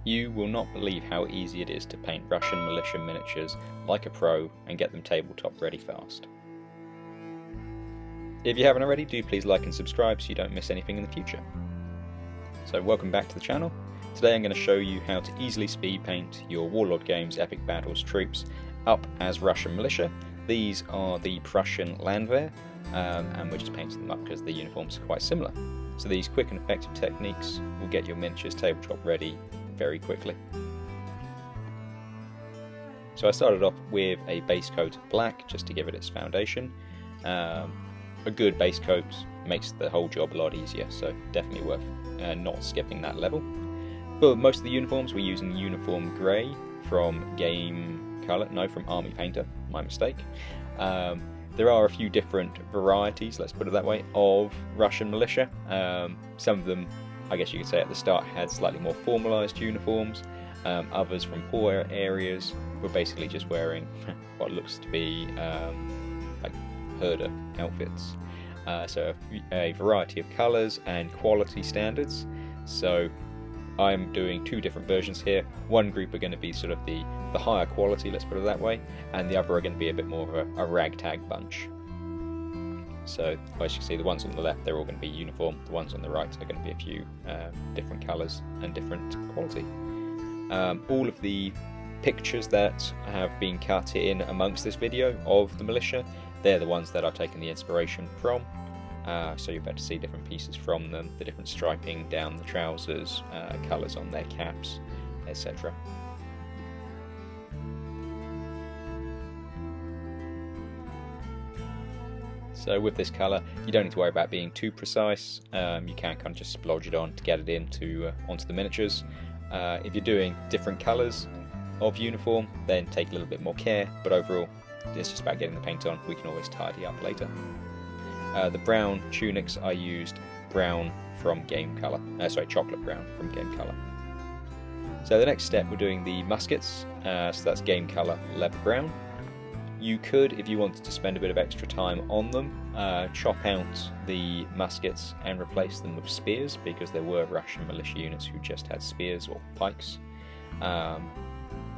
You will not believe how easy it is to paint Russian militia miniatures like a pro and get them tabletop ready fast. If you haven't already, do please like and subscribe so you don't miss anything in the future. So welcome back to the channel. Today I'm going to show you how to easily speed paint your Warlord Games Epic Battles troops up as Russian militia. These are the Prussian Landwehr, and we're just painting them up because the uniforms are quite similar. So these quick and effective techniques will get your miniatures tabletop ready very quickly. So I started off with a base coat of black just to give it its foundation. A good base coat makes the whole job a lot easier, so definitely worth not skipping that level. For most of the uniforms we're using uniform grey from from Army Painter, my mistake. There are a few different varieties, let's put it that way, of Russian militia. Some of them, I guess you could say at the start, had slightly more formalised uniforms. Others from poor areas were basically just wearing what looks to be like herder outfits. So a variety of colours and quality standards. So I'm doing two different versions here. One group are going to be sort of the higher quality, let's put it that way, and the other are going to be a bit more of a ragtag bunch. So as you can see, the ones on the left, they're all going to be uniform. The ones on the right are going to be a few different colours and different quality. All of the pictures that have been cut in amongst this video of the militia, they're the ones that I've taken the inspiration from. So you'll be able to see different pieces from them, the different striping down the trousers, colours on their caps, etc. So with this colour, you don't need to worry about being too precise. You can kind of just splodge it on to get it into onto the miniatures. If you're doing different colours of uniform, then take a little bit more care, but overall it's just about getting the paint on. We can always tidy up later. The brown tunics, I used brown from Game Colour, chocolate brown from Game Colour. So the next step, we're doing the muskets, so that's Game Colour leather brown. You could, if you wanted to spend a bit of extra time on them, chop out the muskets and replace them with spears, because there were Russian militia units who just had spears or pikes,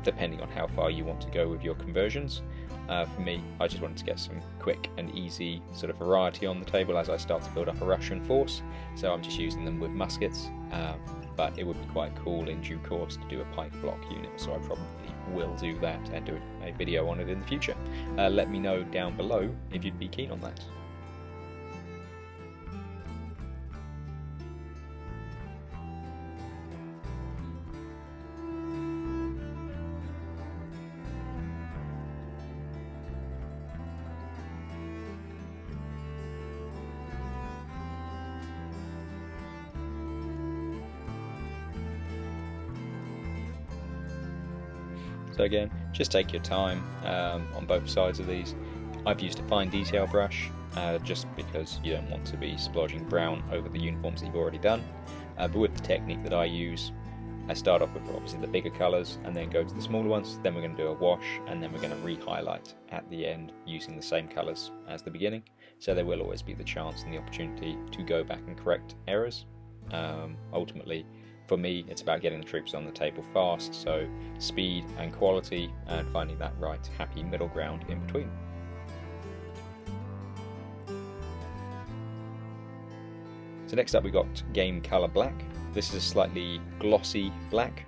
depending on how far you want to go with your conversions. For me, I just wanted to get some quick and easy sort of variety on the table as I start to build up a Russian force, so I'm just using them with muskets, but it would be quite cool in due course to do a pike block unit, so I probably will do that and do a video on it in the future. Let me know down below if you'd be keen on that. So again, just take your time on both sides of these. I've used a fine detail brush just because you don't want to be splodging brown over the uniforms that you've already done. But with the technique that I use, I start off with obviously the bigger colours and then go to the smaller ones, then we're going to do a wash, and then we're going to re-highlight at the end using the same colours as the beginning. So there will always be the chance and the opportunity to go back and correct errors. Ultimately, for me, it's about getting the troops on the table fast, so speed and quality, and finding that right happy middle ground in between. So next up we got Game Colour Black. This is a slightly glossy black,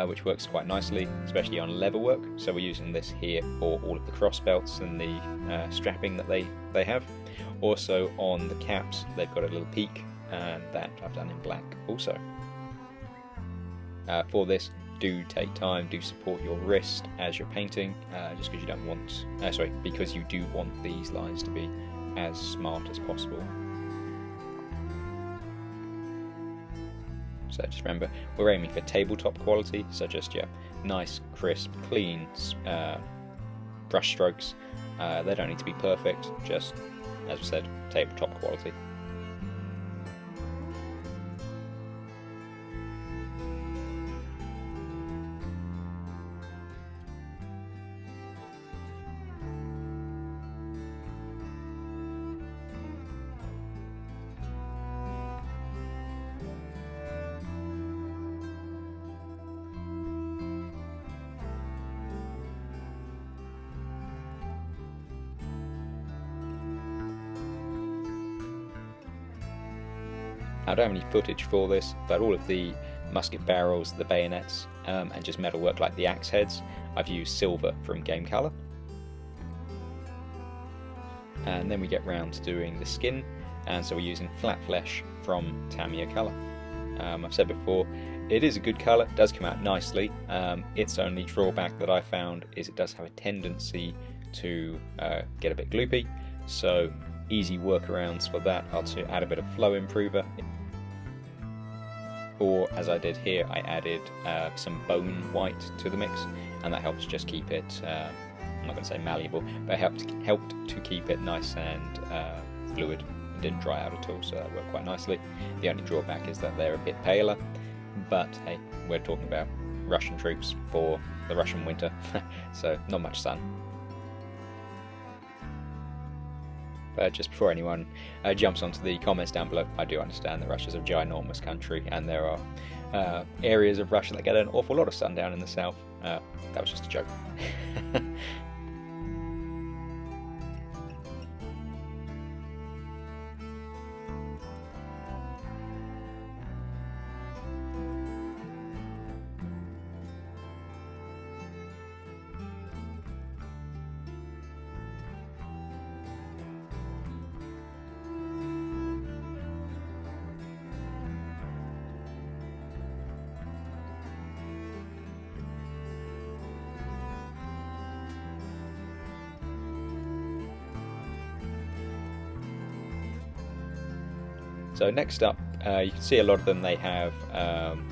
which works quite nicely, especially on leather work. So we're using this here for all of the cross belts and the strapping that they have. Also on the caps, they've got a little peak, and that I've done in black also. For this, do take time, do support your wrist as you're painting, just because you don't want, because you do want these lines to be as smart as possible. So just remember, we're aiming for tabletop quality, so just nice, crisp, clean brush strokes. They don't need to be perfect, just, as I said, tabletop quality. I don't have any footage for this, but all of the musket barrels, the bayonets, and just metalwork like the axe heads, I've used silver from Game Colour. And then we get round to doing the skin, and so we're using flat flesh from Tamiya Colour. I've said before, it is a good colour, it does come out nicely. Its only drawback that I found is it does have a tendency to get a bit gloopy, so easy workarounds for that are to add a bit of flow improver, or as I did here, I added some bone white to the mix, and that helps just keep it, I'm not going to say malleable, but it helped to keep it nice and fluid. It didn't dry out at all, so that worked quite nicely. The only drawback is that they're a bit paler, but hey, we're talking about Russian troops for the Russian winter, so not much sun. But just before anyone jumps onto the comments down below, I do understand that Russia's a ginormous country, and there are areas of Russia that get an awful lot of sun down in the south. That was just a joke. So next up, you can see a lot of them, they have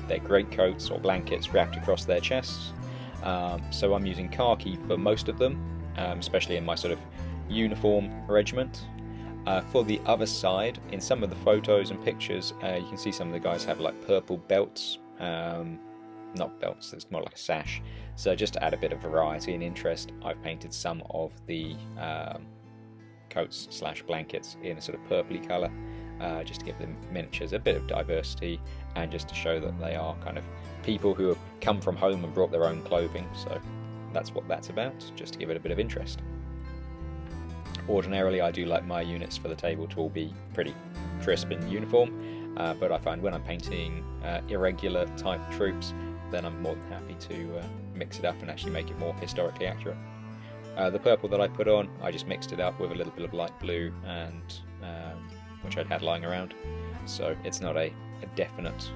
their greatcoats or blankets wrapped across their chests. So I'm using khaki for most of them, especially in my sort of uniform regiment. For the other side, in some of the photos and pictures, you can see some of the guys have like purple belts, not belts, it's more like a sash. So just to add a bit of variety and interest, I've painted some of the coats slash blankets in a sort of purpley colour. Just to give the miniatures a bit of diversity, and just to show that they are kind of people who have come from home and brought their own clothing, so that's what that's about, just to give it a bit of interest. Ordinarily I do like my units for the table to all be pretty crisp and uniform, but I find when I'm painting irregular type troops, then I'm more than happy to mix it up and actually make it more historically accurate. The purple that I put on, I just mixed it up with a little bit of light blue and which I'd had lying around, so it's not a definite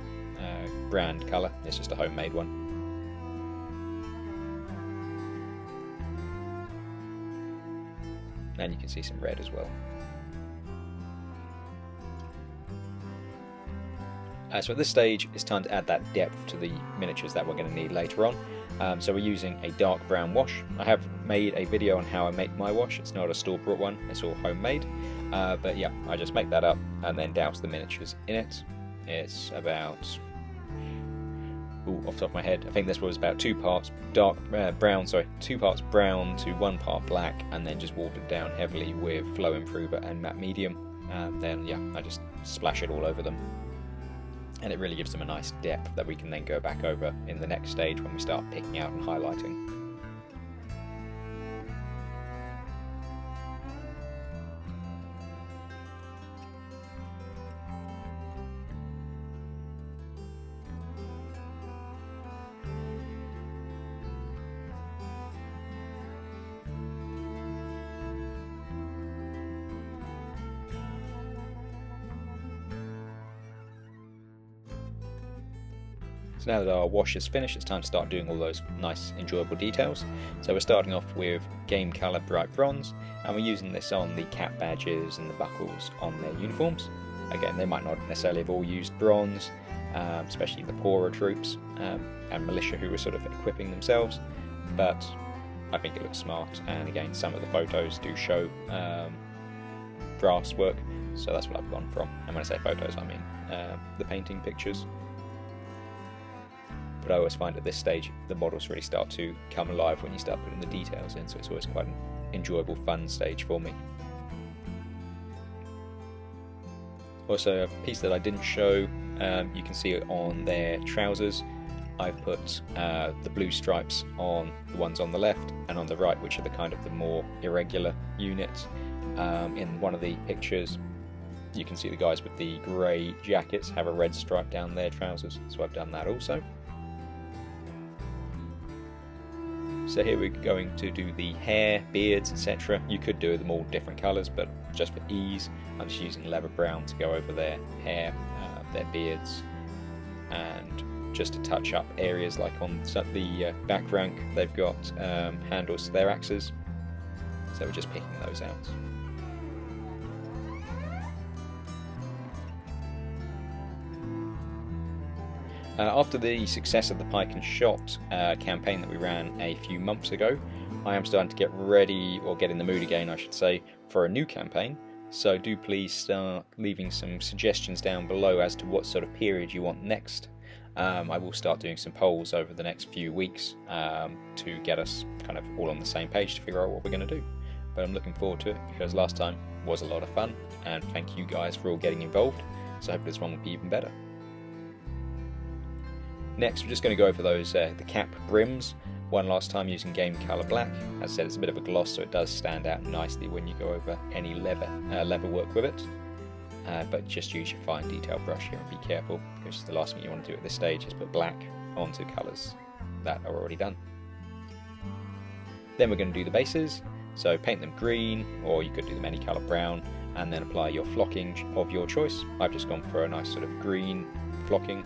brand colour, it's just a homemade one. And you can see some red as well. So at this stage it's time to add that depth to the miniatures that we're going to need later on. So we're using a dark brown wash. I have made a video on how I make my wash, it's not a store-bought one, it's all homemade. But yeah, I just make that up and then douse the miniatures in it. It's about, off the top of my head, I think this was about 2 parts brown to 1 part black, and then just watered down heavily with flow improver and matte medium. Then yeah, I just splash it all over them, and it really gives them a nice depth that we can then go back over in the next stage when we start picking out and highlighting. So now that our wash is finished, it's time to start doing all those nice, enjoyable details. So we're starting off with Game Colour Bright Bronze, and we're using this on the cap badges and the buckles on their uniforms. Again, they might not necessarily have all used bronze, especially the poorer troops and militia who were sort of equipping themselves, but I think it looks smart, and again, some of the photos do show brass work, so that's what I've gone from. And when I say photos, I mean the painting pictures. But I always find at this stage the models really start to come alive when you start putting the details in, so it's always quite an enjoyable, fun stage for me. Also, a piece that I didn't show, you can see it on their trousers. I've put the blue stripes on the ones on the left and on the right, which are the kind of the more irregular units. In one of the pictures you can see the guys with the grey jackets have a red stripe down their trousers, so I've done that also. So here we're going to do the hair, beards, etc. You could do them all different colours, but just for ease, I'm just using leather brown to go over their hair, their beards, and just to touch up areas like on the back rank, they've got handles to their axes, so we're just picking those out. After the success of the pike and shot campaign that we ran a few months ago, I am starting to get ready, or get in the mood again I should say, for a new campaign. So do please start leaving some suggestions down below as to what sort of period you want next. I will start doing some polls over the next few weeks to get us kind of all on the same page to figure out what we're going to do. But I'm looking forward to it because last time was a lot of fun, and thank you guys for all getting involved, so I hope this one will be even better. Next, we're just going to go over those the cap brims one last time using game colour black. As I said, it's a bit of a gloss, so it does stand out nicely when you go over any leather work with it. But just use your fine detail brush here and be careful, because the last thing you want to do at this stage is put black onto colours that are already done. Then we're going to do the bases, so paint them green, or you could do them any colour brown, and then apply your flocking of your choice. I've just gone for a nice sort of green flocking.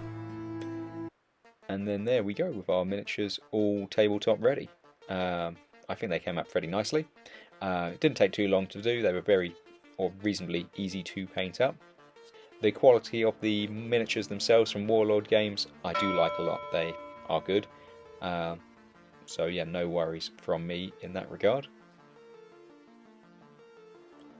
And then there we go with our miniatures all tabletop ready. I think they came up pretty nicely. It didn't take too long to do, they were reasonably easy to paint up. The quality of the miniatures themselves from Warlord Games I do like a lot, they are good. So yeah, no worries from me in that regard.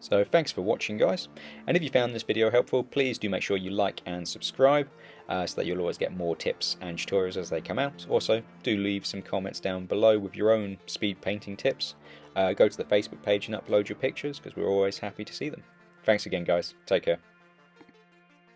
So thanks for watching guys, and if you found this video helpful, please do make sure you like and subscribe so that you'll always get more tips and tutorials as they come out. Also, do leave some comments down below with your own speed painting tips. Go to the Facebook page and upload your pictures, because we're always happy to see them. Thanks again guys, take care.